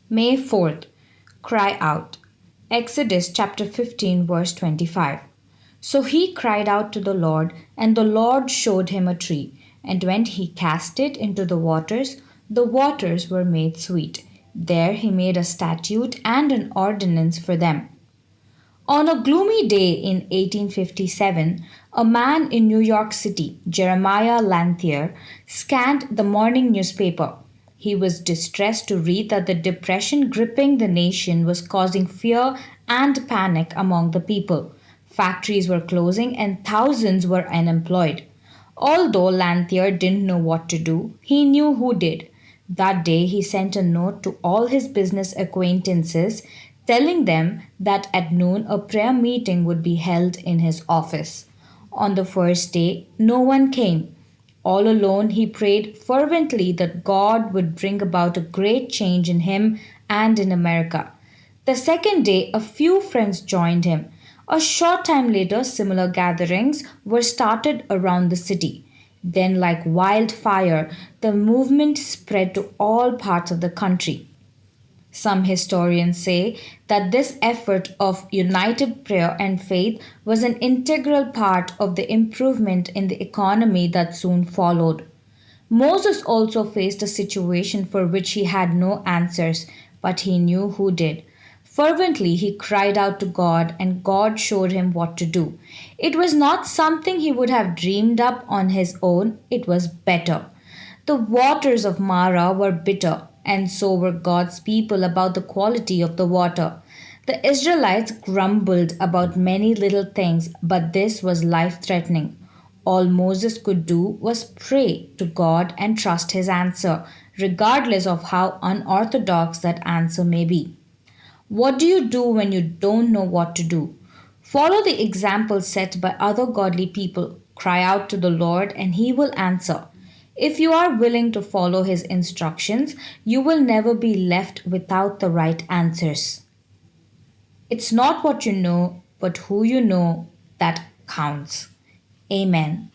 May 4th, cry out. Exodus chapter 15, verse 25. So he cried out to the Lord, and the Lord showed him a tree. And when he cast it into the waters were made sweet. There he made a statute and an ordinance for them. On a gloomy day in 1857, a man in New York City, Jeremiah Lanthier, scanned the morning newspaper. He was distressed to read that the depression gripping the nation was causing fear and panic among the people. Factories were closing and thousands were unemployed. Although Lanthier didn't know what to do, he knew who did. That day he sent a note to all his business acquaintances telling them that at noon a prayer meeting would be held in his office. On the first day, no one came. All alone, he prayed fervently that God would bring about a great change in him and in America. The second day, a few friends joined him. A short time later, similar gatherings were started around the city. Then, like wildfire, the movement spread to all parts of the country. Some historians say that this effort of united prayer and faith was an integral part of the improvement in the economy that soon followed. Moses also faced a situation for which he had no answers, but he knew who did. Fervently, he cried out to God, and God showed him what to do. It was not something he would have dreamed up on his own, it was better. The waters of Mara were bitter, and so were God's people about the quality of the water. The Israelites grumbled about many little things, but this was life threatening. All Moses could do was pray to God and trust his answer, regardless of how unorthodox that answer may be. What do you do when you don't know what to do? Follow the example set by other godly people. Cry out to the Lord, and He will answer. If you are willing to follow His instructions, you will never be left without the right answers. It's not what you know, but who you know that counts. Amen.